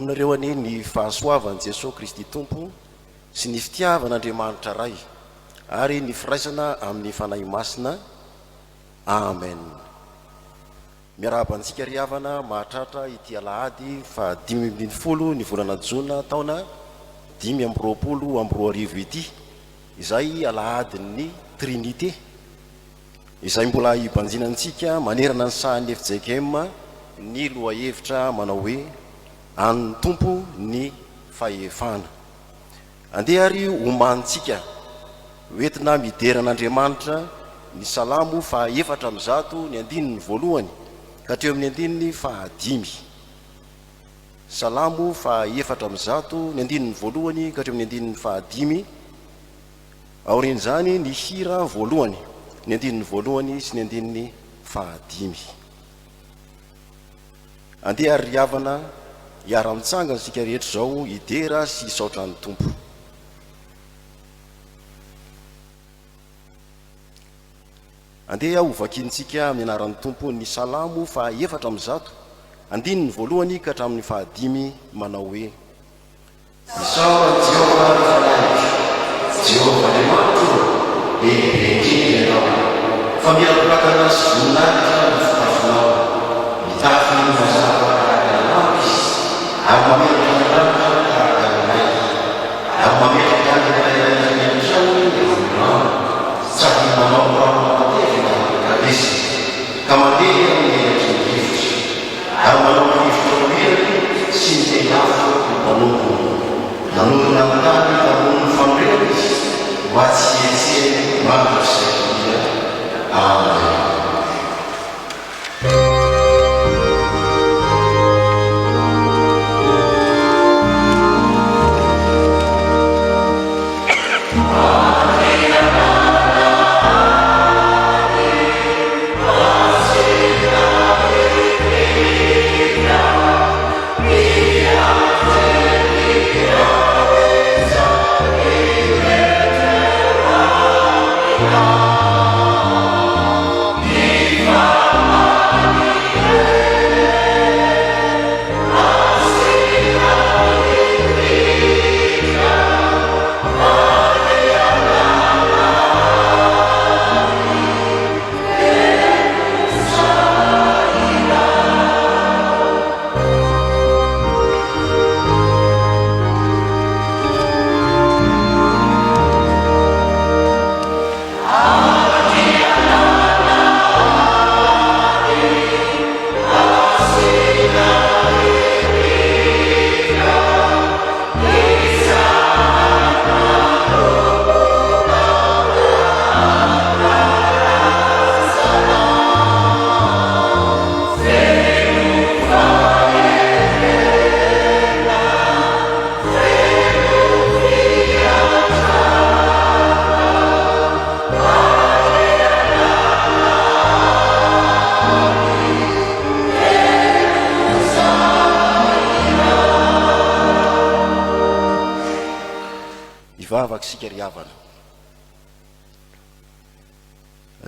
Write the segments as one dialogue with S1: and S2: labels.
S1: aminareo ani ny fahasoavan'i Jesosy Kristy Tompo sy ny fitiavan'Andriamanitra ray ary ny firaisana amin'ny fanahy masina. Amen. Miarabantsika ry havana mahatratra ity alahady fa 5 ny volana Jona taona 2022 ity, izay alahadin'ny Trinité, izay mbola hibanjinantsika manerana ny sahan'ny FJKM ny lohahevitra manao hoe an'ny Tompo ny fahefana. Andeha ary omantsika hoentina mideran'Andriamanitra ny Salamo fa 400 ny andininy voalohany ka hatreo amin'ny andininy fa 5. Salamo fa 400 ny andininy voalohany ka hatreo amin'ny andininy fa 5. Aorin'izany ny hira voalohany, ny andininy voalohany sy ny andininy fa 5. Andeha ary havana hiara-mitsangana sika rehetra zao hidera sy hisaotra ny Tompo. Andeha hovakintsika amin'ny anaran'ny Tompo ny Salamo fa 400 andininy voalohany ka hatramin'ny fa 5 manao hoe: Isaora Jehovah ny fanahy, Jehovah ny matoro, lehibe ianao, fa miarapakana sy voninahitra ny fitafinao, mitafy ny mazava tahaka ny lampy izy, ary mametraka ny lanitra tahaka ny maika, ary mametraka ny maika ny antrano ny volorano, sady manao rano matevina ny kalesy, ka mandeha amin'ny helatry ny hevitra, ary manao hevitra roerany sy ny tehiafo manompo, nanorona ny tany namono ny famorena izy, mba tsy hetseny mandro sy akia. Amen.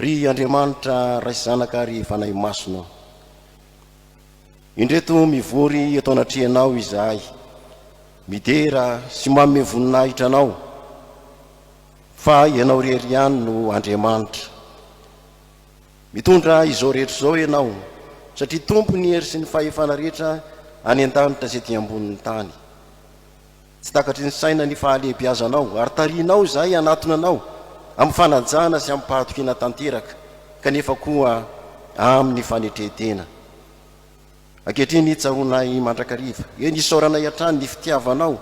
S1: Ry Andriamanitra raisy zanaka ary fanahy masonao, indreto mivory eto anatrianao izahay, midera sy manome voninahitra anao, fa ianao rery ihany no Andriamanitra. Mitondra izao rehetra izao ianao, satria Tompo ny hery sy ny fahefana rehetra any an-danitra izay ty ambonin'ny tany. Tsy takatry ny saina ny fahalehibiazanao, ary tarianao izahay anatona anao amin'ny fanajana sy amin'ny pahatokina tanteraka, kanefa koa amin'ny fanetretena. Ankehitriny tsaronay mandrakariva, eny isaoranay hatrany ny fitiavanao,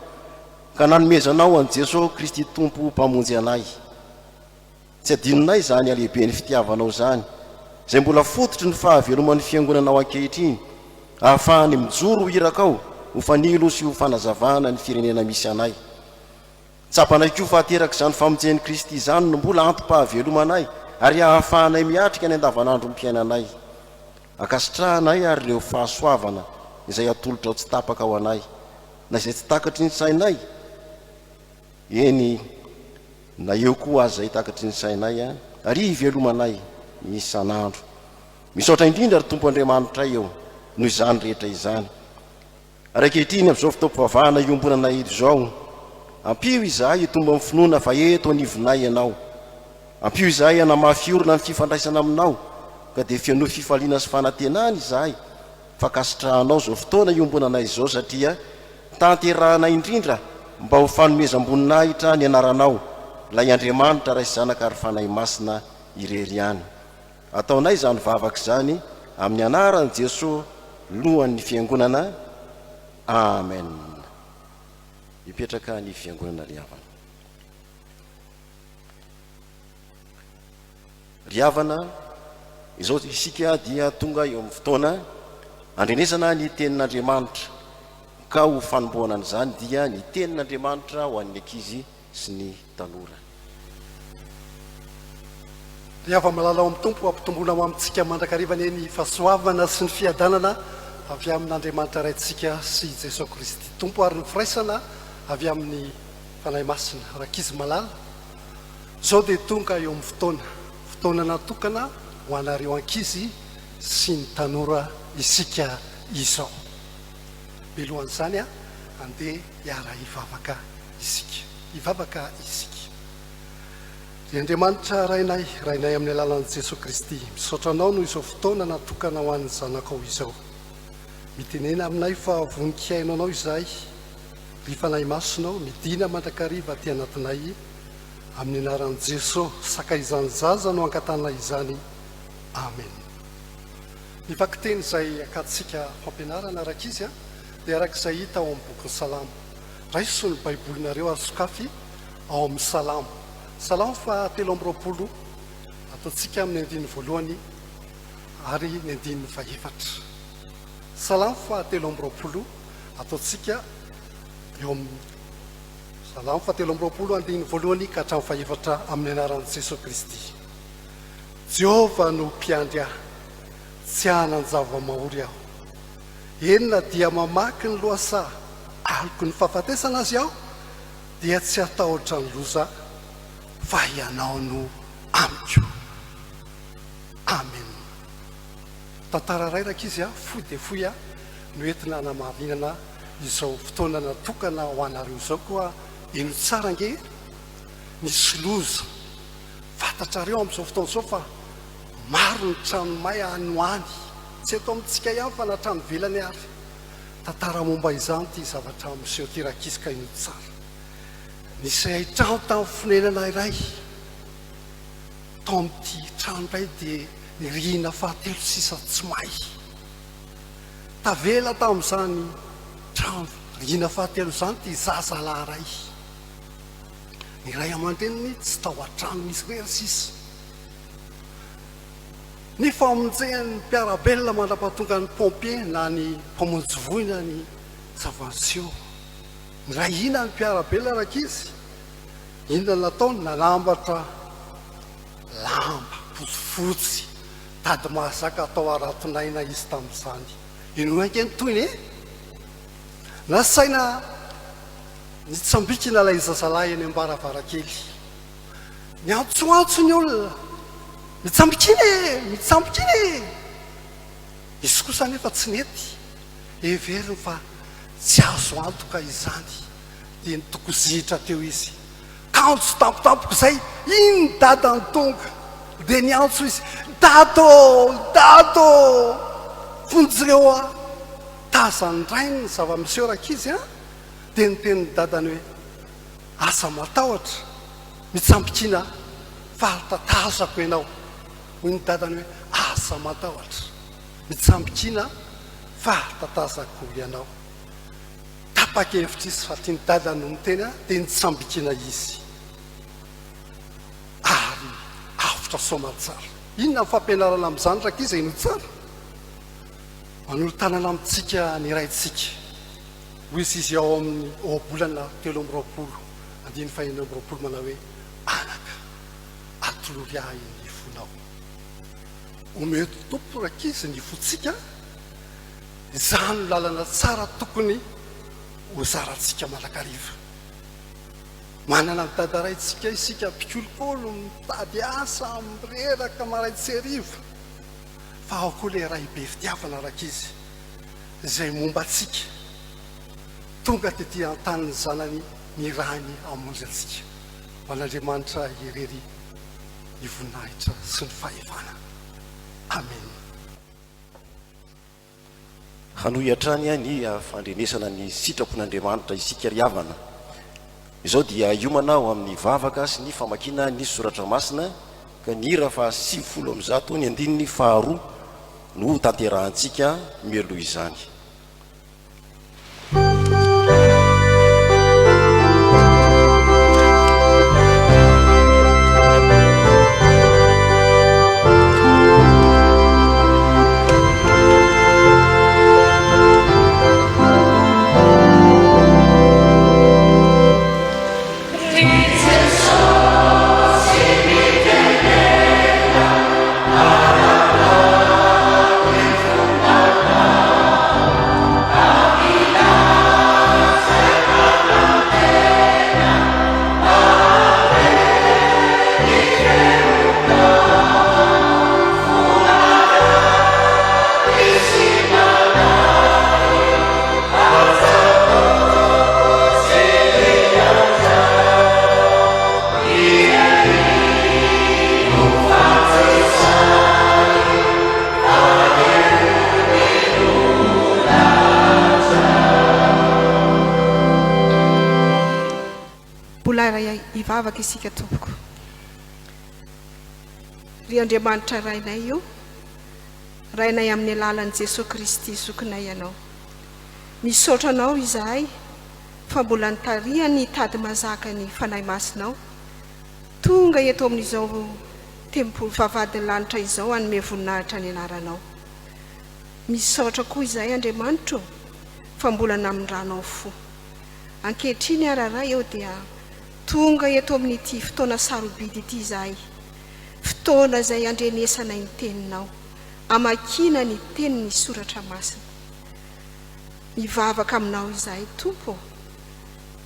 S1: ka nanomezanao an Jesosy Kristy Tompo mpamonjy anay. Tsy adinonay zany alehibe ny fitiavanao zany, izay mbola fototry ny fahaveloman'ny fiangonanao ankehitriny, ahafahany mijoro ho irakao, ho fanilo sy ho fanazavana ny firenena misy anay. Tsapanay koa fahateraka izany famonjen'i Kristy izany no mbola antom-pahavelomanay ary ahafahanay miatrika ny andavanandro mpiainanay. Akasitrahanay ary ireo fahasoavana izay atolotra ao tsy tapaka ao anay, na izay tsy takatry ny sainay, eny na eo koa azy izay takatry ny sainay, ary ivelomanay isan'andro. Misaotra indrindra ry Tompo Andriamanitra eo noho izany rehetra izany. rakehitriny am'izao fotoam-pivavahana iombonana ilo zao ampio izahay itomba amin'ny finoana fa eto anivonay ianao ampio izahay anamafiorona amin'ny fifandraisana aminao ka dia fianoho fifaliana sy fanantenana izahay fa kasitrahanao zao fotoana iombonanay izao satria tanterahana indrindra mba ho fanomezam-boninahitra ny anaranao lay Andriamanitra raisy zanaka ary fanahy masina irery ihany ataonay izany vavaka izany amin'ny anaran'i Jesosy lohan'ny fiangonana amen. Mipetraka ny fiangonana riavana. Riavana izao isika dia tonga eo amin'ny fotoana andrenesana ny tenin'Andriamanitra ka ho fanombohana an'izany dia ny tenin'Andriamanitra ho an'ny ankizy sy ny tanora.
S2: Riava malala ao amin'ny tompo ampitomboana amintsika mandrakarivana ny fahasoavana sy ny fiadanana avy amin'Andriamanitra raintsika sy Jesosy Kristy tompo ary ny firaisana avy amin'ny fanahy masina rakizy malala. Zao dia tonga eo amin'ny fotoana natokana ho anareo ankizy sy ny tanora isika izao. Milohan'izany andeha hiara hivavaka isika. Dia Andriamanitra rainay amin'ny alalan'i Jesosy Kristy misaotra anao no izao fotoana natokana ho an'ny zanakao izao. Mitenena aminay fa voninkaino anao izahay ry fanahy masinao midina mandrakariva aty anatinay amin'ny anaran'i Jesosy sakaizany zaza no ankatanay izany. Amen. Ny vakiteny izay akatsika fampianarana rakizy dia arak'izay hita ao amin'ny boky Salamo. Raiso ny baibolinareo ary sokafy ao amin'ny Salamo. Salamo fa 720 ataontsika amin'ny andiny voalohany ary ny andiny fahaefatra. Salamo fa 720 ataontsika eo amin'ny Salamo fa 720 andiny voalohany ka hatramin'ny fahaefatra amin'ny anaran'i Jesosy Kristy. Jehovah no mpiandry ahy, tsy hanan-java-mahory aho. Enina dia mamaky ny lohasaha, aliko ny fahafatesana azy aho, dia tsy atahotra ny loza fa ianao no amiko. Amen. Tantara ray rakizy fohy dia fohy no entina hanamarinana izao fotoana natokana ho anareo izao koa ino tsara nge nisy loza. Fantatrareo amin'izao fotoana izao fa maro ny tranomay anoany, tsy eto amintsika ihany fa na trano velany ary. Tantara momba izany ty zavatra miseho ty rakizy ka ino tsara. Nisy trano tamin'ny fonenana iray, tao amin'ity trano iray dia nirihina fahatelo sisa tsy may. Tavela tamin'izany trano rihina fahatelo izany ty zazalahy iray. Ny ray aman-dreniny tsy tao an-trano misy rery sisa. Ny famonjehany mpiarabelona mandrapahatonga ny pompier na ny mpamonjy voina ny zava-niseho. Ny rahina ny mpiarabelona rakizy, inona nataony? Nanambatra lamba fotsifotsy tady mahazaka atao aratonaina izy tamin'izany. Ino ankeny toyny nasaina nitsambikina ilay zazalahy eny ambaravarakely. Niantsoantso ny olona, mitsambikina e. Izy kosa nefa tsy nety, everiny fa tsy azo antoka izany. Dia nitokozihitra teo izy, kantso tampotampoka izay, iny dadany tonga. Dia niantso izy, dato fonjireo tazany rainy ny zava-miseho rakizy dia nitenin'ny dadany hoe asa matahotra, mitsambikina fahatatazako ianao. Hoy ny dadany hoe asa matahotra, mitsambikina fahatatazako ianao. Tapa-kevitra izy fa tiany dadany no miteny dia nitsambikina izy ary avotra somatsara. Inona ny fampianarana amin'izany rakizy ino tsara? Manolotanana amintsika ny raintsika. Hoy izy ao amin'ny ohabolana 720 andiny fahaenina 20 manao hoe anaka atolory ahy ny fonao. Omety tompo rakizy ny fotsika, izany lalana tsara tokony ho zarantsika malakariva. Manana ny dadaraintsika isika mpikolokolo mitady asa mireraka maraitsy hariva, fa ao koa le ray be fitiavana rakizy izay momba antsika tonga tetỳ an-taniny zanany ny rany amonjy antsika ho an'Andriamanitra irery ny voninahitra sy ny fahevana. Amen.
S1: hanohy hatrany ny fandrenesana ny sitrapon'Andriamanitra isika riavana. Izao dia iomanao amin'ny vavaka sy ny famakina ny soratra masina ka ny hira fa 50 ny andininy faharoa no tanterahantsika mialoha izany.
S3: Ivavaka isika tompoko. Ry Andriamanitra rainay io, rainay amin'ny alalan'i Jesosy Kristy zokinay ianao. Misaotra anao izahay fa mbola nitariany tady mazaka ny fanahy masinao. Tonga eto amin'izao tempolo vavadiny lanitra izao hanome voninahitra ny anaranao. Misaotra koa izahay Andriamanitra fa mbola namindranao fo. Ankehitriny araray eo dia tonga eto amin'ity fotoana sarobidy ity izahay, fotoana izay andrenesana ny teninao, amakina ny teniny soratra masina. Mivavaka aminao izahay Tompo,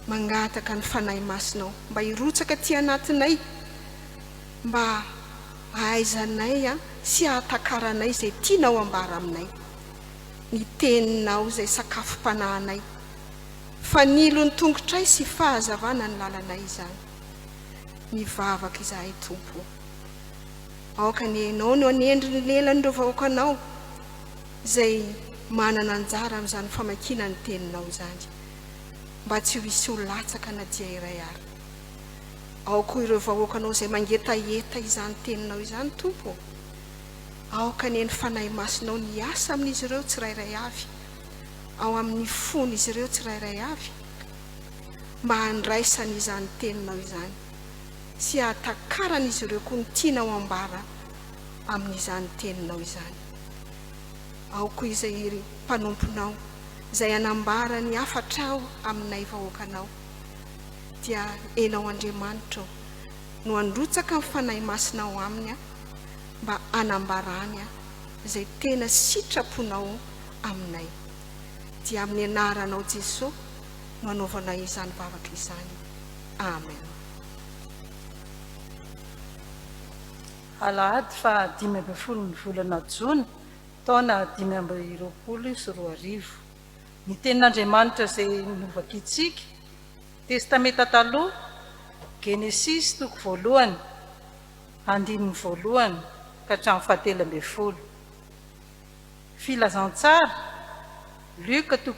S3: mangataka ny fanahy masinao mba hirotsaka ty anatinay, mba ahaizanay sy ahatakaranay izay tianao ambara aminay, ny teninao izay sakafom-panahinay, fa nilo ny tongotray sy fahazavana ny lalanay izany. Mivavaka izahay Tompo, aoka ny enao no anendry ny lelan'ireo vahoakanao izay manana anjara amin'izany famakina ny teninao izany, mba tsy ho hisy ho latsaka na dia iray ary. Ao koa ireo vahoakanao izay mangetaeta izany teninao izany Tompo, aoka ny fanahy masinao ny asa amin'izy ireo tsirairay avy, ao amin'ny fony izy ireo tsirairay avy, mba handraisana izany teninao izany sy ahatakarana izy ireo koa ny tianao ambara amin'izany teninao izany. Ao koa izay mpanomponao izay anambara ny afatrao aminay vahoakanao, dia enao Andriamanitra no androtsaka ny fanahy masinao aminy mba anambarany izay tena sitraponao aminay. Dia amin'ny anaranao Jesosy no anaovana izany vavaka izany. Amen.
S4: Alahady fa 15 ny volana Jona taona 2024. Ny tenin'Andriamanitra izay novaka itsika testamenta taloha, Genesis 1, 1 ka hatramin'ny 17. Filazantsara Luka 10,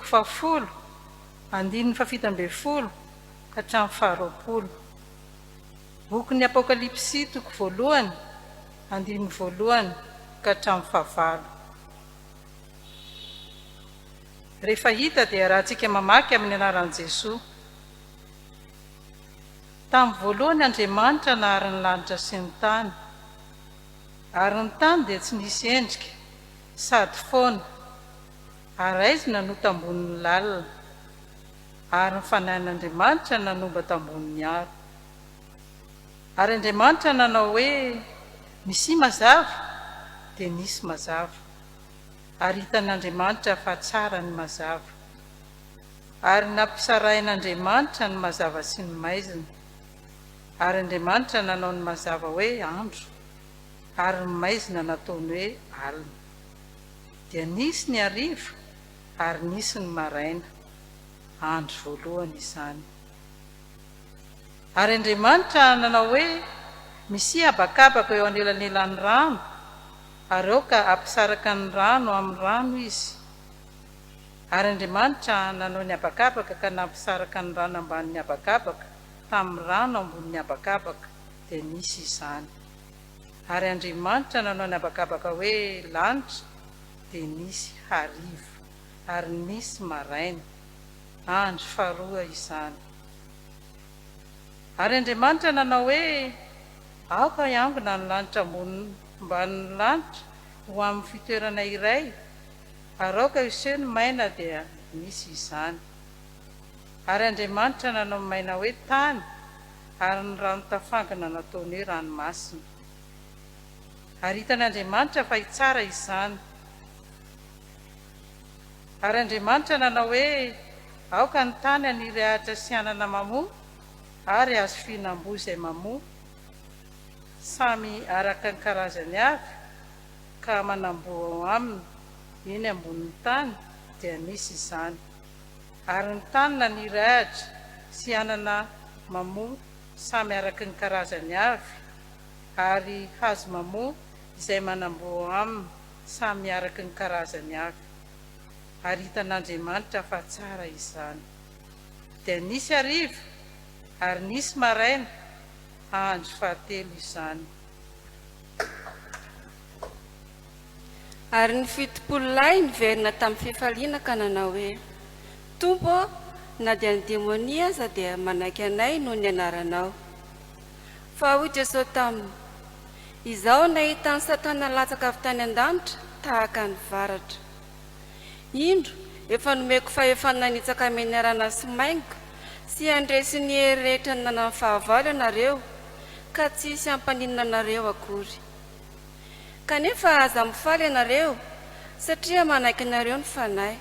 S4: 17 ka hatramin'ny 20. Boky ny Apokalipsy 1, 1 ka hatramin'ny 9. Rehefa hita dia rahantsika mamaky amin'ny anaran'i Jesosy. Tamin'ny voalohany Andriamanitra nahary ny lanitra sy ny tany, ary ny tany dia tsy nisy endrika sady foana, ary aizy nanoto ambonin'ny lalina, ary ny fanahin'Andriamanitra nanomba tambonin'ny aro. Ary Andriamanitra nanao hoe misy mazava dia nisy mazava, ary hitan'Andriamanitra fa tsara ny mazava. Ary nampisarahin'Andriamanitra ny mazava sy ny maizina, ary Andriamanitra nanao ny mazava hoe andro, ary ny maizina nataony hoe alina. Dia nisy ny hariva ary nisy ny maraina. andro voalohany izany. Ary Andriamanitra nanao hoe misy habakabaka eo anelanelan'ny rano, ary ao ka ampisaraka ny rano amin'ny rano izy. Ary Andriamanitra nanao ny habakabaka ka nampisaraka ny rano ambanin'ny habakabaka tamin'ny rano ambonin'ny habakabaka, dia nisy izany. Ary Andriamanitra nanao ny habakabaka hoe lanitra, dia nisy hariva, ary nisy maraina, andro faharoa izany. Ary Andriamanitra nanao hoe aoka hiangona ny lanitra ambanin'ny lanitra ho amin'ny fitoerana iray, ary aoka hiseho ny maina, dia nisy izany. Ary Andriamanitra nanao ny maina hoe tany, ary ny rano tafangana nataony hoe ranomasina. Ary hitan'Andriamanitra fa hitsara izany. Ary Andriamanitra nanao hoe aoka ny tany haniry ahitra sy anana mamoa, ary azo fihinam-boa izay mamoa, samy araka ny karazany avy, ka manamboa ao aminy eny ambonin'ny tany, dia nisy izany. Ary ny tany naniry ahitra sy anana mamoa samy araka ny karazany avy, ary hazo mamoa izay manamboa ao aminy samy araka ny karazany avy. Ary hitan'Andriamanitra fa tsara izany. Dia nisy hariva, ary nisy maraina, andro fahatelo izany.
S5: Ary ny fitopolo lahy niverina tamin'ny fifaliana ka nanao hoe Tompo, na dia ny demonia aza dia manaiky anay noho ny anaranao. Fa hoy Jesosy taminy, izaho nahita ny Satana latsaka avy tany an-danitra tahaka ny varatra. Indro efa nomeko fahefana nitsaka amin'ny arana sy maingo sy andresy ny hery rehetra ny nanan'ny fahavalo ianareo, ka tsisy hampaninana anareo akory. Kanefa aza mifaly ianareo satria manaiky anareo ny fanahy,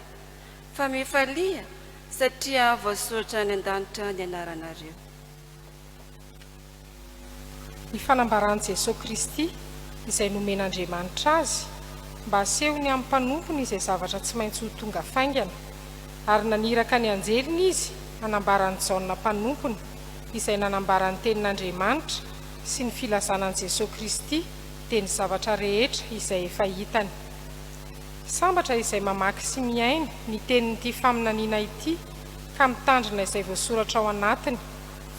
S5: fa mifalia satria voasoratra ny an-danitra ny anaranareo.
S6: Ny fanambaran'i Jesosy Kristy izay nomen'Andriamanitra azy mba asehony amin'ny mpanompony izay zavatra tsy maintsy ho tonga faingana, ary naniraka ny anjeliny izy hanambarany Jaona mpanompony izay nanambarany tenin'Andriamanitra sy ny filazanan'i Jesosy Kristy dia ny zavatra rehetra izay efa hitany. Sambatra izay mamaky sy miaina ny tenin'ity faminaniana ity ka mitandrina izay voasoratra ao anatiny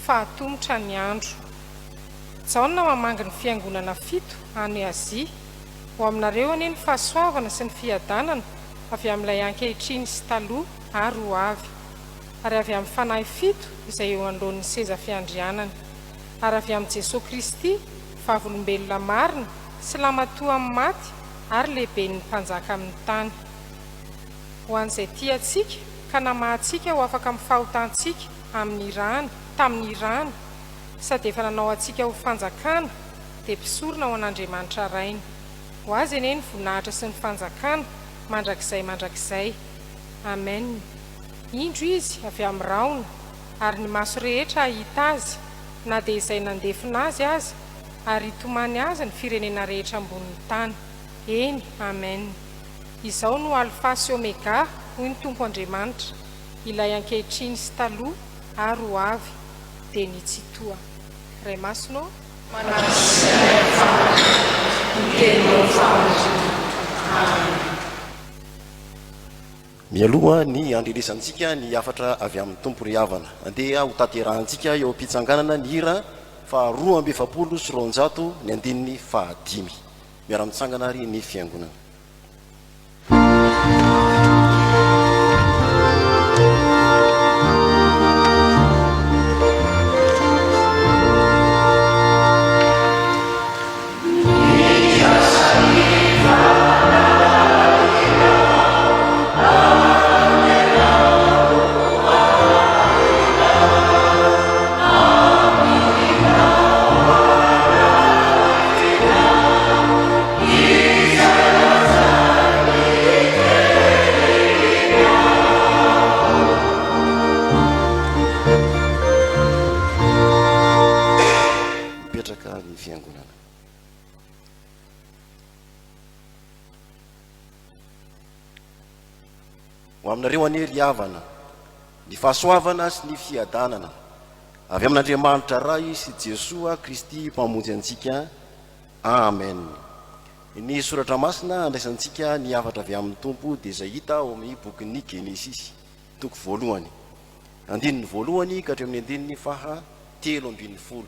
S6: fa hatomitra ny andro. Jaona mamangy ny fiangonana 7 any Azia, ho aminareo anie ny fahasoavana sy ny fiadanana avy amin'ilay ankehitriny sy taloha ary ho avy, ary avy amin'ny fanahy 7 izay eo anoloan'ny seza fiandrianana, ary avy amin'ny Jesosy Kristy vavolombelona marina sy lamatoa amin'ny maty ary lehiben'ny mpanjaka amin'ny tany. Ho an'izay tiantsika ka namahantsika ho afaka amin'ny fahotantsika amin'ny rany tamin'ny rany, sady efa nanao antsika ho fanjakana, dia mpisorona ho an'Andriamanitra rainy. Ho azy anie ny voninahitra sy ny fanjakana mandrakizay. Amen. Indro izy avy amin'ny raona, ary ny maso rehetra ahita azy, na dia izay nandefina azy aza, ary hitomany azy ny firenena rehetra ambonin'ny tany. Eny, amen. Izao no alfa sy omega, hoy ny Tompo Andriamanitra, ilay ankehitriny sy taloha ary ho avy, dia ny tsy toa. Ray masonao
S1: mialoha ny andrenesantsika ny afatra avy amin'ny tompo ry havana, andeha ho taterahantsika eo am-pitsanganana ny hira fa 2 sy 900 ny andininy 5. Miara-mitsangana ary ny fiangonana. Ho aminareo anie ry havana, ny fahasoavana sy ny fiadanana avy amin'Andriamanitra ray sy Jesoa Kristy mpamonjy antsika. Amen. Ny soratra masina andraisantsika ny afatra avy amin'ny Tompo dia izay hita ao amin'ny bokin'ny Genesisy toko voalohany andininy voalohany ka hatreo amin'ny andininy faha 13.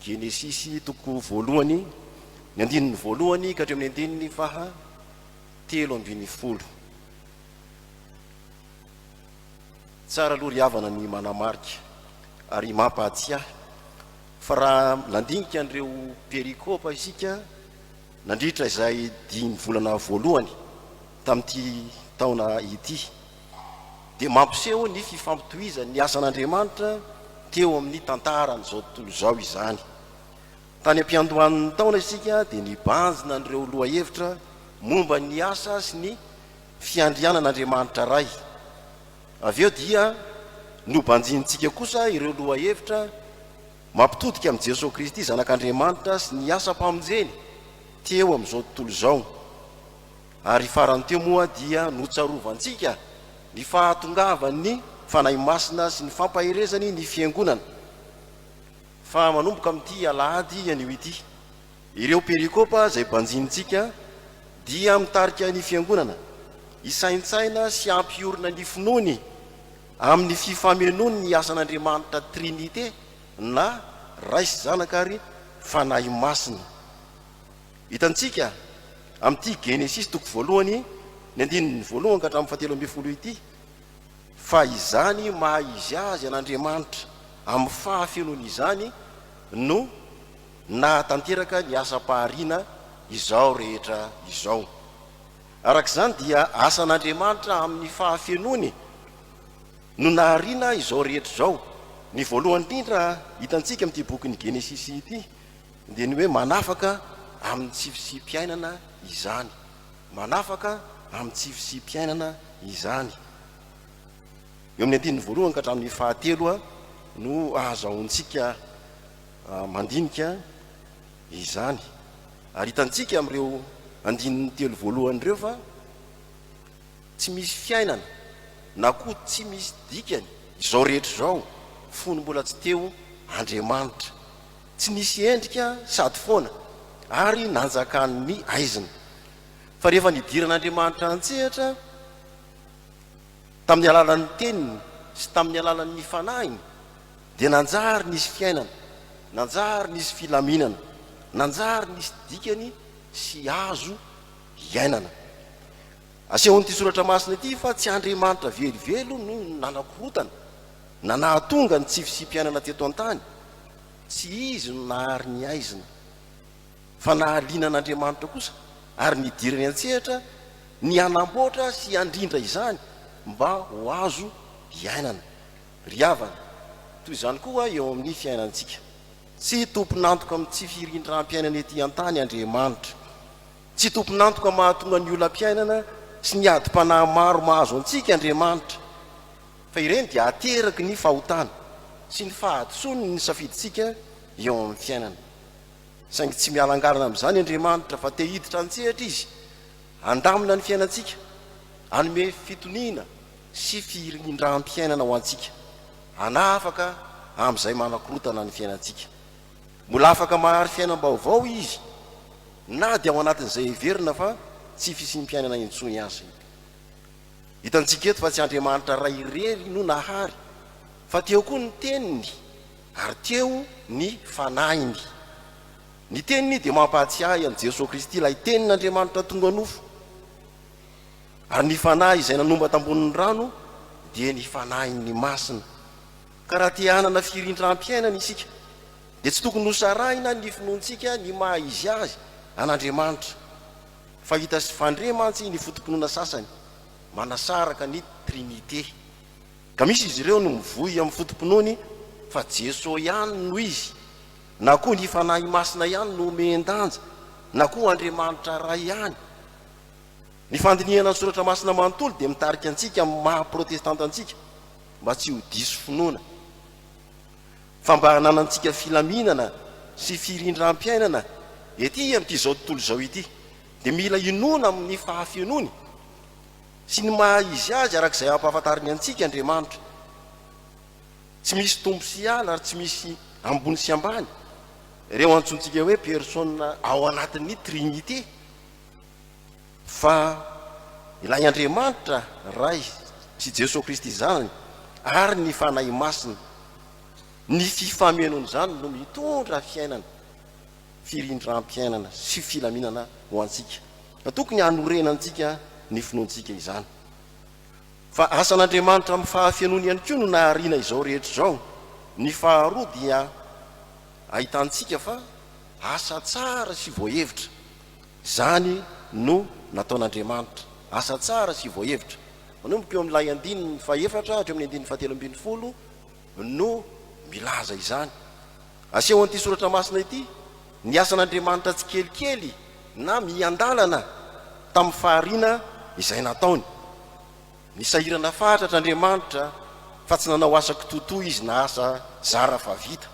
S1: Genesisy toko voalohany ny andininy voalohany ka hatreo amin'ny andininy faha 13. Tsara aloha ry havana ny manamarika ary mampahatsiahy fa raha landinika an'ireo perikopa isika nandritra izay 5 volana voalohany tamin'ity taona ity dia mampiseho ny fifampitohizany ny asan'Andriamanitra teo amin'ny tantaran'izao tontolo izao izany. Tany am-piandohan'ny taona isika dia nibanjina an'ireo lohahevitra momba ny asa sy ny fiandrianan'Andriamanitra ray. Avy eo dia nobanjintsika kosa ireo lohahevitra mampitodika amin'i Jesosy Kristy zanak'Andriamanitra sy ny asa mpamonjeny teo amin'izao tontolo izao. Ary farany teo moa dia notsarovantsika ny fahatongavan'ny fanahy masina sy ny fampaherezany ny fiangonana. Fa manomboka amin'ity alahady anio ity ireo perikopa izay banjintsika dia mitarika ny fiangonana hisaintsaina sy ampiorina ny finoany amin'ny fifamenoany ny asan'Andriamanitra Trinité na ray sy zanaka ary fanahy masina. Hitantsika amin'ity Genesisy toko voalohany ny andininy voalohany ka hatramin'ny 17 ity fa izany maha izy azy an'Andriamanitra amin'ny fahafenoany izany no nahatanteraka ny asa-pahariana izao rehetra izao. Arak'izany dia asan'Andriamanitra amin'ny fahafenoany no nahariana izao rehetra izao. Ny voalohany indrindra hitantsika amin'ity bokin'ny Genesisy ity dia ny hoe manafaka amin'ny tsifisy-piainana izany. Manafaka amin'ny tsifisy-piainana izany. Eo amin'ny andininy voalohany ka hatramin'ny fahatelo no ahazahoantsika mandinika izany. Ary hitantsika amin'ireo andininy 3 voalohany ireo fa tsy misy fiainana na koa tsy misy dikany izao rehetra izao fony mbola tsy teo Andriamanitra, tsy nisy endrika sady foana ary nanjakan'ny aizina. Fa rehefa nidiran'Andriamanitra antsehatra tamin'ny alalan'ny teniny sy tamin'ny alalan'ny fanahiny dia nanjary nisy fiainana, nanjary nisy filaminana, nanjary nisy dikany sy azo iainana. Asehon'ity soratra masina ity fa tsy Andriamanitra velivelo no nanakorotana na nahatonga ny tsifisy-piainana teto an-tany, tsy izy no nahary ny aizina fa nahaliana an'Andriamanitra kosa ary nidirany antsehatra ny anamboatra sy andrindra izany mba ho azo iainana. Ry havana, toy izany koa eo amin'ny fiainantsika, tsy tomponantoka amin'ny tsy firindram-piainana ety an-tany Andriamanitra, tsy tomponantoka mahatonga ny olam-piainana sy ny adi-panahy maro mahazo antsika Andriamanitra, fa ireny dia ateraky ny fahotana sy ny fahadisony ny safiditsika eo amin'ny fiainana. Saingy tsy mialangalana amin'izany Andriamanitra fa te hiditra antsehatra izy andamina ny fiainantsika, anome fitoniana sy firindram-piainana ho antsika, hanafaka amin'izay manakorotana ny fiainantsika. Mbola afaka mahary fiainam-baovao izy na dia ao anatin'izay heverina fa tsy fisim-piainana intsony azy. Hitantsika eto fa tsy Andriamanitra ray irery no nahary, fa teo koa ny teniny ary teo ny fanahiny. Ny teniny dia mampahatsiahy an'i Jesosy Kristy ilay tenin'Andriamanitra tonga nofo, ary ny fanahy izay nanomba tambonin'ny rano dia ny fanahiny masina. Ka raha te hanana firindram-piainana isika dia tsy tokony hosarahina ny finoantsika ny maha izy azy an'Andriamanitra, fa hita sy fandre mantsy ny fotompinoana sasany manasaraka ny Trinité. Ka misy izy ireo no mivoy amin'ny fotompinoany fa Jesosy ihany no izy, na koa ny fanahy masina ihany no mendanja, na koa Andriamanitra ray ihany. Ny fandinihana ny soratra masina manontolo dia mitarika antsika amin'ny maha-protestanta antsika mba tsy ho diso finoana, fa mba hananantsika filaminana sy firindram-piainana ety amin'ity zao tontolo izao ity dia mila inoana amin'ny fahafenony sy ny maha izy azy arak'izay ampahafantariny antsika Andriamanitra. Tsy misy tombo sy ala ary tsy misy ambony sy ambany. Ireo antsontsika hoe persona ao anatin'ny trinité. Fa ilay Andriamanitra ray sy Jesosy Kristy izany ary ny fanahy masina, ny fifamenony zany no mitondra fiainana, firindram-piainana sy filaminana ho antsika. Tokony hanorenantsika ny finoantsika izany. Fa asan'Andriamanitra amin'ny fahafianony ihany koa no nahariana izao rehetra izao. Ny faharoa dia ahitantsika fa asa tsara sy voahevitra zany no nataon'Andriamanitra. Asa tsara sy voahevitra. Manomboka eo amin'ilay 14 hatreo amin'ny 17 no milaza izany. Aseho an'ity soratra masina ity, ny asan'Andriamanitra tsy kelikely na miandalana tamin'ny fahariana izay nataony. Ny sahirana fatratr'Andriamanitra fa tsy nanao asa kitotoy izy na asa zara fa vita.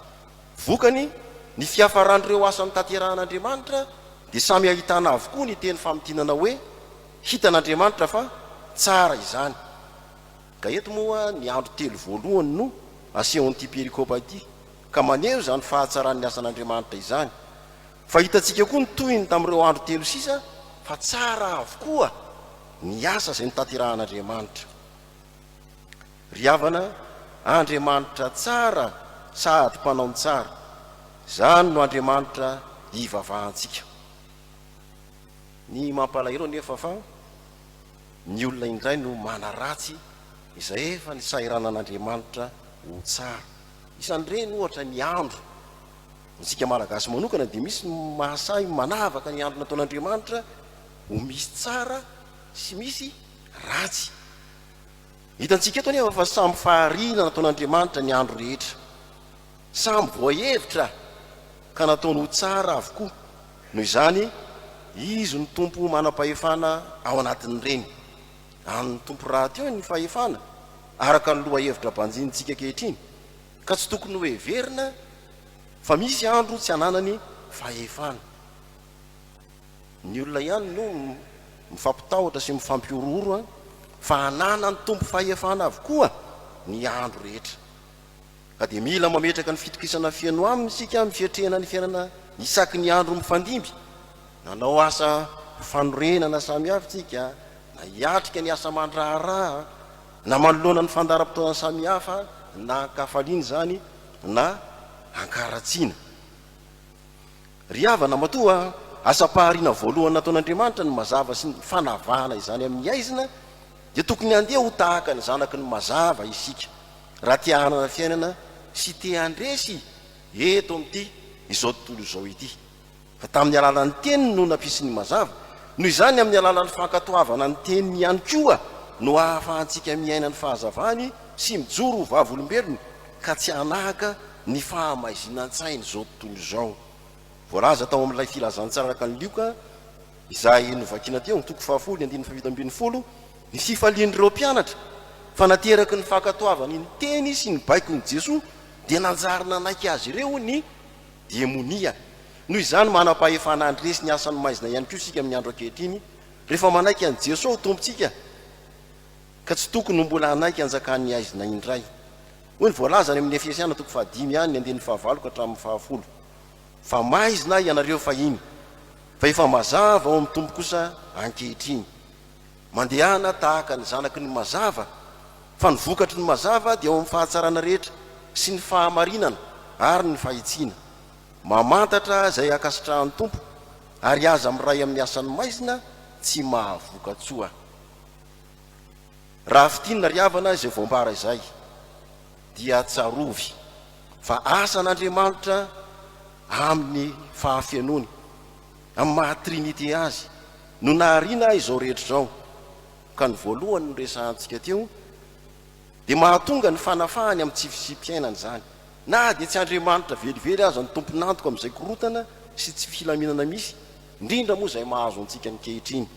S1: Vokany ny fiafaran'ireo asa nitanterahan'Andriamanitra dia samy ahitana avokoa ny teny famitinana hoe hitan'Andriamanitra fa tsara izany. Ka eto moa ny andro telo voalohany no asehon'ity perikopa ity, ka maneho zany fahatsaran'ny asan'Andriamanitra izany. Fa hitantsika koa ny toyiny tamin'ireo andro telo sisa fa tsara avokoa ny asa izay nitanterahan'Andriamanitra. Ry havana, Andriamanitra tsara sady mpanaony tsara, zany no Andriamanitra hivavahantsika. Ny mampalahelo nefa fa ny olona indray no manaratsy izay efa ny sahiranan'Andriamanitra ho tsara. Isan'ireny ohatra ny andro. Isika malagasy manokana dia misy mahasahy manavaka ny andro nataon'Andriamanitra ho misy tsara sy misy ratsy. Hitantsika eto anefa fa samy fahariana nataon'Andriamanitra ny andro rehetra, samy voahevitra ka nataony ho tsara avokoa. Noho izany izy ny tompo manam-pahefana ao anatin'ireny. Any tompo raty eo ny fahefana araka ny loha hevitra banjintsika kehitriny, ka tsy tokony ho heverina fa misy andro tsy hananany fahefana. Ny olona ihany no mifampitahotra sy mifampiororo fa hanana ny tompo fahefana avokoa ny andro rehetra. Ka dia mila mametraka ny fitokisana fiaino aminy isika amin'ny fiatrehana ny fiainana isaky ny andro mifandimby. Nanao asa fanorenana samihafa tsika, na hiatrika ny asa mandraharaha, na manoloana ny fandaram-potoana samihafa, na ankafaliana zany na ankaratsiana. Ry havana matoa, asa-pahariana voalohany nataon'Andriamanitra ny mazava sy ny fanavahana izany amin'ny aizina, dia tokony handeha ho tahaka ny zanaky ny mazava isika, raha tia hanana fiainana sy tia handresy eto amin'ity izao tontolo izao ity. Fa tamin'ny alalan'ny teniny no nampisy ny mazava, noho izany amin'ny alalan'ny fankatoavana ny teniny ihany koa no ahafahantsika miaina ny fahazavany sy mijoro ho vavolombelony, ka tsy hanahaka ny fahamaizinan-tsainy izao tontolo izao. Voalaza tao amin'ilay filazantsaraka ny lioka izay novakiana teo, toko 7:7, ny fifalian'ireo mpianatra fa nateraky ny fankatoavany ny teny sy ny baikon'i Jesosy dia nanjary nanaiky azy ireo ny demonia. Noho izany manam-pahefana andresy ny asan'ny maizina ihany koa isika amin'ny andro ankehitriny rehefa manaiky an'i Jesosy tompontsika, ka tsy tokony no mbola hanaiky anjakan'ny aizina indray. Hoy ny voalaza any amin'ny Efesiana toko 5:9 ka hatramin'ny 10. Fa maizina ianareo fahiny, fa efa mazava ao amin'ny tompo kosa ankehitriny. Mandehana tahaka ny zanaky ny mazava, fa ny vokatry ny mazava dia ao amin'ny fahatsarana rehetra sy ny fahamarinana ary ny fahitsiana. Mamantatra izay akasitrahan'ny tompo ary aza amiray amin'ny asan'ny maizina tsy mahavokatsoa. Raha fitinina ry havana izay voambara izay dia tsarovy fa asan'Andriamanitra amin'ny fahafianony, amin'ny mahatrinité azy no nahariana izao rehetra izao. Ka ny voalohany no resahantsika teo dia mahatonga ny fanafahany amin'ny tsifisim-piainana zany. Na dia tsy Andriamanitra velively aza ny tomponantoka amin'izay korotana sy tsy filaminana misy, indrindra moa izay mahazo antsika ny kehitriny,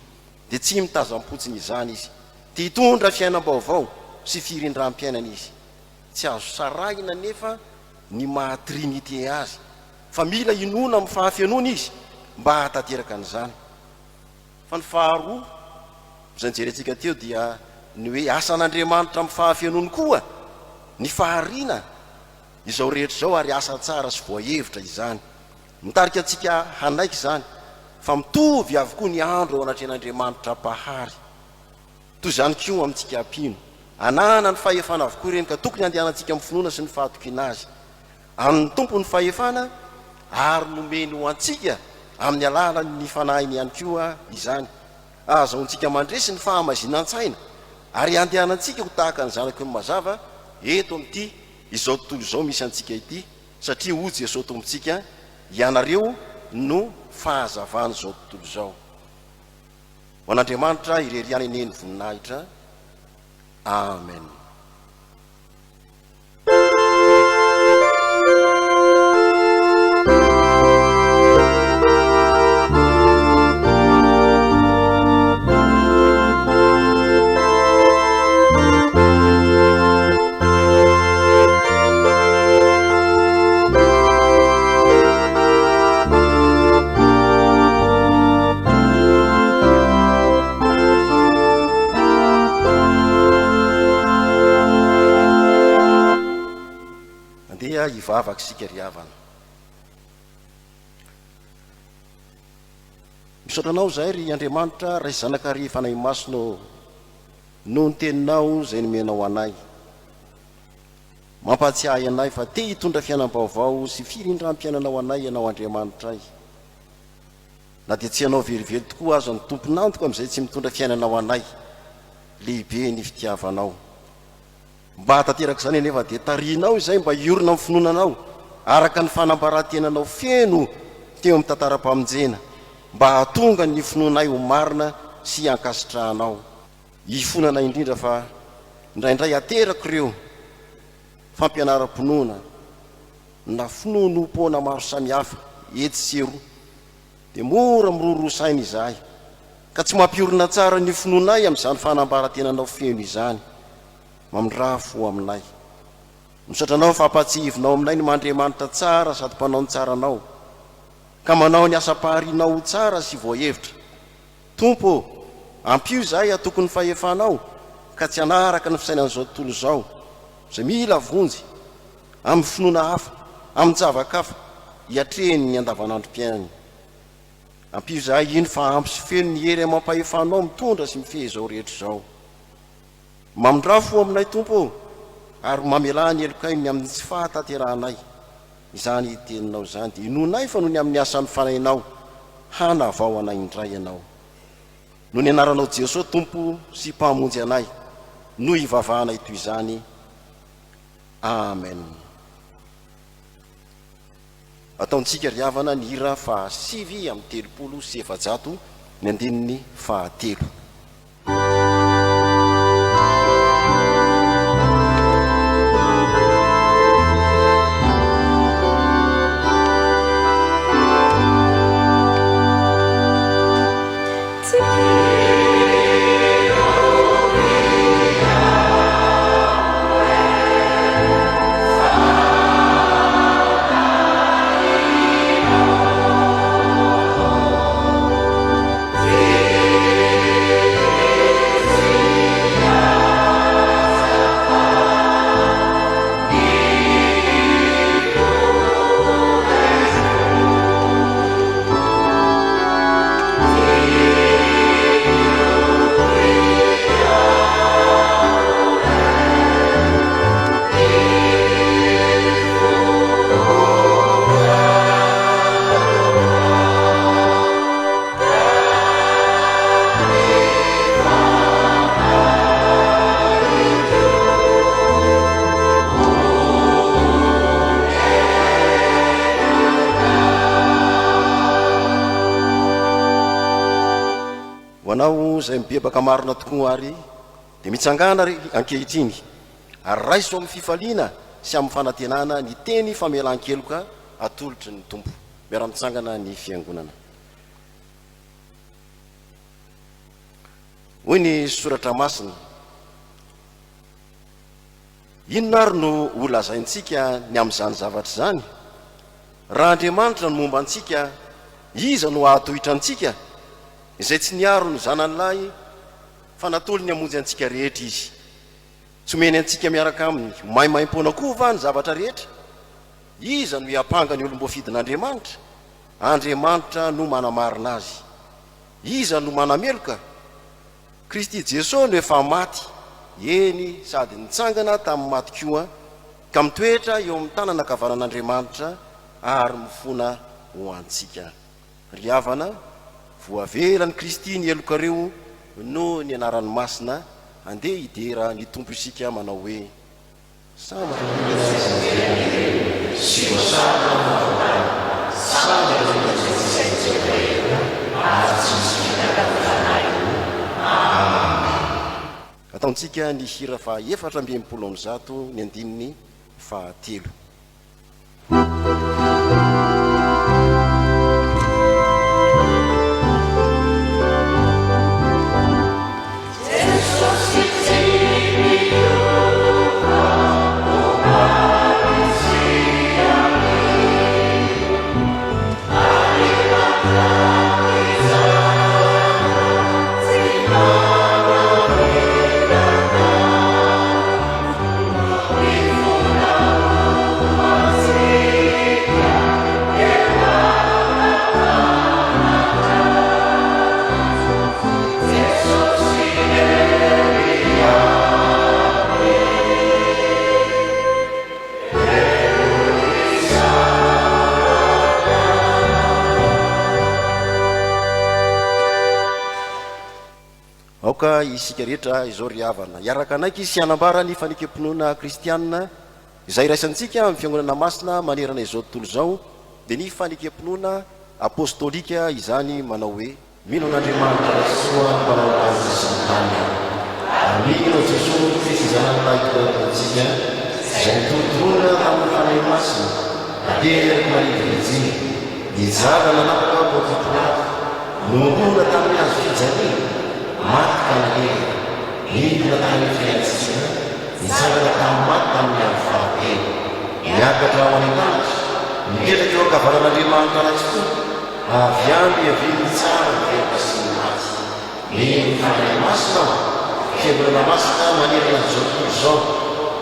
S1: dia tsy mitazam-potsiny izany izy, tia hitondra fiainam-baovao sy firindram-piainana izy. Tsy azo sarahina nefa ny mahatrinité azy, fa mila inona amin'ny fahafianony izy mba hatateraka an'izany. Fa ny faharoa zay nijerentsika teo dia ny hoe asan'Andriamanitra amin'ny fahafianoany koa ny fahariana izao rehetra izao ary asa tsara sy voahevitra izany. Mitarika antsika hanaiky izany fa mitovy avokoa ny andro ao anatren'Andriamanitra pahary. Toy izany koa amintsika ampino anana ny fahefana avokoa ireny ka tokony andehanantsika amin'ny finoana sy ny fahatokiana azy. Amin'ny tompo ny fahefana ary nomeny ho antsika amin'ny alalan'ny fanahiny ihany koa izany. Azahoantsika mandresy ny fahamazinan-tsaina ary andehanantsika ho tahaka ny zanaky ny mazava eto amin'ity izao tontolo izao misy antsika ity, satria hoy Jesosy tompontsika ianareo no fahazavana izao tontolo izao. Ho an'Andriamanitra ireriany eneny voninahitra. Amen. Ivavaka sika ry havana. Misaotranao zay ry Andriamanitra ray zanakary fanahy masino noho ny teninao zay nomenao anay. Mampatsiahy anay fa te hitondra fiainam-baovao sy firindram-piainanao anay ianao Andriamanitra ay. Na dia tsy ianao velively tokoa azo ny tomponantoko amin'izay tsy mitondra fiainanao anay. Lehibe ny fitiavanao. Mba tanteraka izany anefa dia tarinao izay mba hiorina amin'ny finoananao araka ny fanambarantenanao feno teo amin'ny tantara-pamonjena, mba hahatonga ny finoanay ho marina sy hankasitrahanao. Hifonanay indrindra fa indraindray aterako ireo fampianaram-ponoana na finoanom-poana maro samihafa etsy sy eroa, dia mora miroro saina izahay ka tsy mampiorina tsara ny finoanay amin'izany fanambarantenanao feno izany. Mamindrafo aminay. Misotranao fa hampatsivinao aminay ny Mandriamanitra tsara sady mpanao ny tsaranao, ka manao ny asa-paharianao tsara sy voahevitra. Tompo, ampio izahay atokony fahefanao ka tsy hanaraka ny fisainan'izao tontolo izao izay mila vonjy amin'ny finoana hafa, amin'ny javakafa hiatreny ny andavanandrom-piainany. Ampio izahay iny fa ampy sy feno ny hery mampahefanao mitondra sy mifehy izao rehetra izao. Mamindrafo aminay Tompo, ary mamelany elokainy amin'ny tsy fahatanteranay izany teninao izany, dia inonay fa noho ny amin'ny asan'ny fanahinao hanavao anay indray ianao. Noho ny anaranao Jesosy Tompo sy mpamonjy anay no hivavahanay toy izany. Amen. Ataontsika ry havana ny hira fa 7:300 ny andininy 3. Anao izay mibebaka marina tokoa ary dia mitsangana ankehitriny ary raiso amin'ny fifaliana sy amin'ny fanantenana ny teny famelan-keloka atolotry ny Tompo. Miara-mitsangana ny fiangonana. Hoy ny soratra masina, inona ary no holazaintsika ny amin'izany zavatra izany? Raha Andriamanitra no momba antsika, iza no ahatohitra antsika? Izay tsy niaro ny zanany lahy fa natolo ny amonjy antsika rehetra izy tsy omeny antsika miaraka aminy maimaim-poana koa va ny zavatra rehetra iza no hiampanga ny olombofidin'andriamanitra andriamanitra no manamarina azy iza no manameloka Kristy Jesosy no efa maty eny sady nitsangana tamin'ny maty koa ka mitoetra eo amin'ny tanana kavanan'andriamanitra ary mifona ho antsika ry havana voavelany Kristy ny elokareo no ny anaran'ny masina andeha hidera ny tompo isika manao hoe ataontsika ny hira fa 470 ny andininy fahatelo. Aoka isika rehetra izao ry havana iaraka anaiky sy anambara ny fanikam-pinoana kristianina izay raisantsika amin'ny fiangonana masina manerana izao tontolo izao dia ny fanikam-pinoana apostolika izany manao hoe mino an'Andriamanitra soa mpanao azy santany ary mino Jesosy fitsinjanana itoatantsika izay nitontolona tamin'ny fanahy masina ateraka manivonijiny nijaga nanapaka pontiponato nombona tamin'ny azo fijaliana maty ka naleha nidina tamin'ny fiaintsika nitsangana tamin'ny maty tamin'ny andro fahatelo niakatra ao an-danitra mipetraka eo ankavanan'Andriamanitra anatsikoa avy any aviny tsara miverika sy ny maty mino ny fanahy masina aho fiangonana masina manerana izao tontolo izao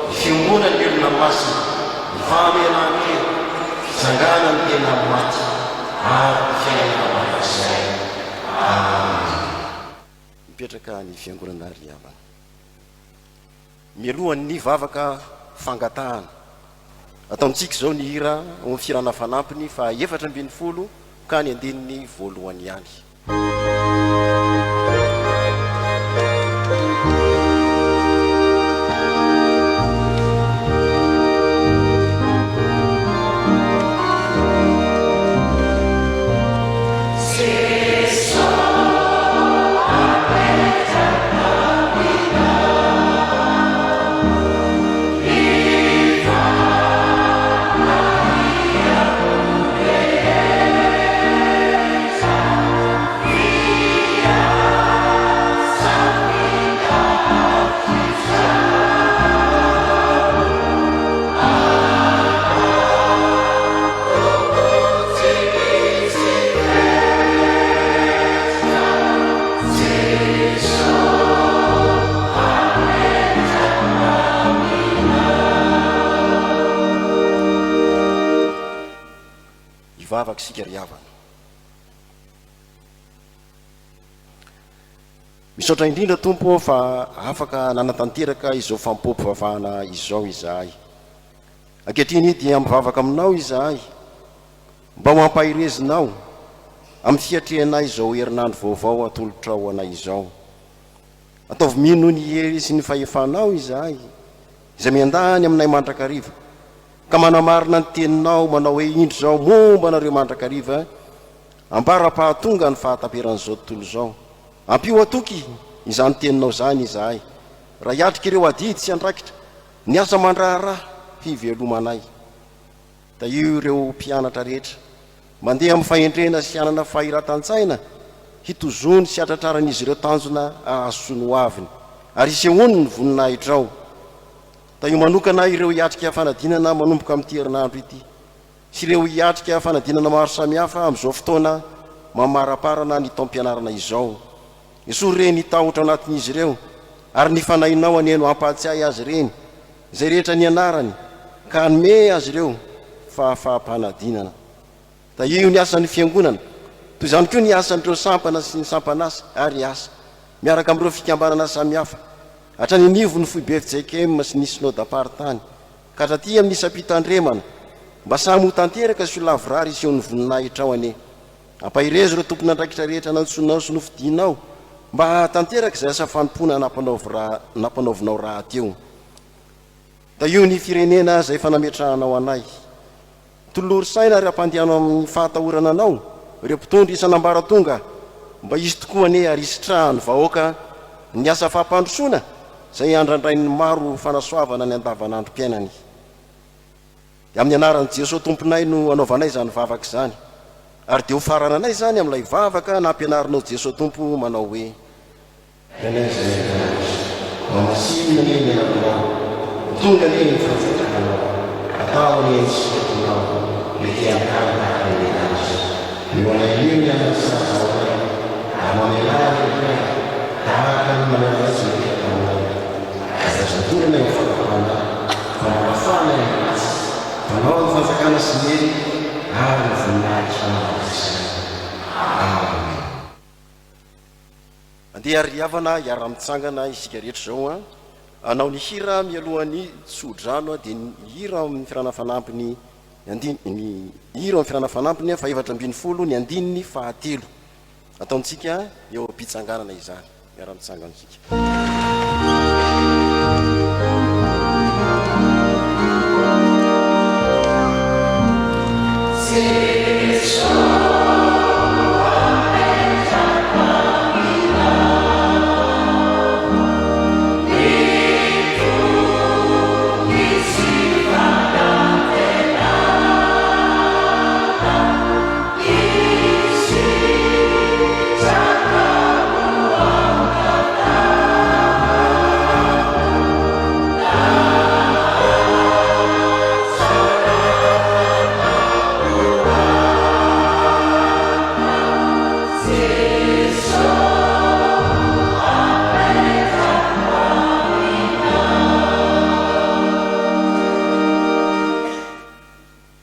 S1: ny fiangonana ny olona masina ny fahamenan-kely fitsangana ny tena maty ary ny fiainana manasay mipetraka ny fiangonana ry havana mialohan'ny vavaka fangatahana ataontsika izao ny hira amin'ny firana fanampiny fa 470 ka ny andininy voalohany ihany. Vavaka sika ry havana misaotra indrindra tompo fa afaka nanatanteraka izao fampompivavahana izao izahay ankehitriny dia mivavaka aminao izahay mba ho ampahirezinao amin'ny fiatrehanay izao herinandro vaovao atolotra ao anay izao ataovy mino ny hery sy ny fahefanao izahay izay miandany aminay mandrakariva ka manamarina ny teninao manao hoe indro zao momba anareo mandrakariva ambara-pahatonga ny fahataperan'izao tontolo izao ampio atoky izany teninao zany izahay raha hiatrika ireo adidy sy andraikitra ny asa mandraharaha fivelomanay da io ireo mpianatra rehetra mandeha amin'ny fahendrena sy anana fahiratan-tsaina hitozony sy atratraran'izy ireo tanjona ahasono aviny ary isehony ny voninahitrao da io manokana ireo hiatrika fanadinana manomboka amin'ny herinandro ity sy ireo hiatrika fanadinana maro samihafa amin'izao fotoana mamaraparana ny taom-pianarana izao isoa reny tahotra anatin'izy ireo ary ny fanahinao aneno ampahatsiahy azy reny izay rehetra ny anarany ka nome azy ireo fahafahampanadinana. Da io ny asan'ny fiangonana toy izany koa ny asan'ireo sampana sy ny sampanasa ary asa miaraka amin'ireo fikambanana samihafa hatrany nivo ny foibe fijaikema sy ny synodam-paritany ka hatraty amin'ny isam-pitandremana mba samy ho tanteraka sy ho lavorary iseho ny voninahitra ao ane ampahirezo ireo tompony andraikitra rehetra nantsonao sy nofidinao mba tanteraka izay asa fanompona nampanaovinao raha teo. Da io ny firenena izay fanametrahanao anay tolory saina ary ampandehanao amin'ny fahatahorana anao ireo mpitondry isanambara tonga mba izy tokoa ane arisitrahany vahoaka ny asa fahampandrosoana izay andrandrain'ny maro fanasoavana ny andavanandrom-piainany. Amin'ny anaran'i Jesosy tomponay no anaovanay izany vavaka izany ary dia ho farana anay izany amin'ilay vavaka nampianarinao Jesosy tompo manao hoe
S7: mamasina ny menanao tonga ny fahafatanao atao ny sotonao mety ankarana azy eo anay ny anasahao amanelary tahaka ny manarazy metanao azazatorana eo fakapana famafana ny azy fanao ny fanjakana sy mely ary ny voninahitra azy. Amen.
S1: Andeha riavana iara-mitsangana isika rehetra zao anao ny hira mialohan'ny tsodrano dia ny hira amin'ny firana fanampiny ny hira amin'ny firana fanampiny fa 720 ny andininy fahatelo ataontsika eo am-pitsanganana izany miara-mitsangana isika.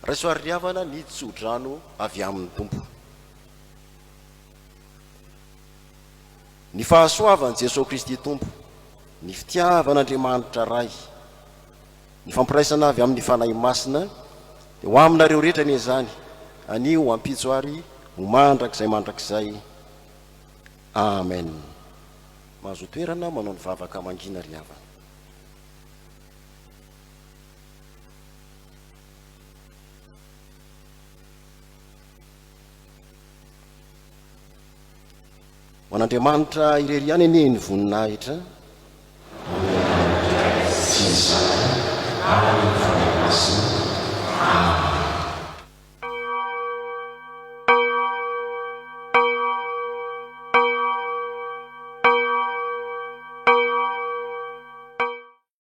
S1: Raisoary riavana ny tsodrano avy amin'ny tompo. Ny fahasoavany Jesosy Kristy tompo, ny fitiavan'Andriamanitra ray, ny fampiraisana avy amin'ny fanahy masina dia ho aminareo rehetra ny izany anio ampitsoary ho mandrakizay mandrakizay. Amen. Mahazo toerana manao ny vavaka mangina riavana. Ho an'Andriamanitra irery ihany anie ny voninahitra.
S7: Amen.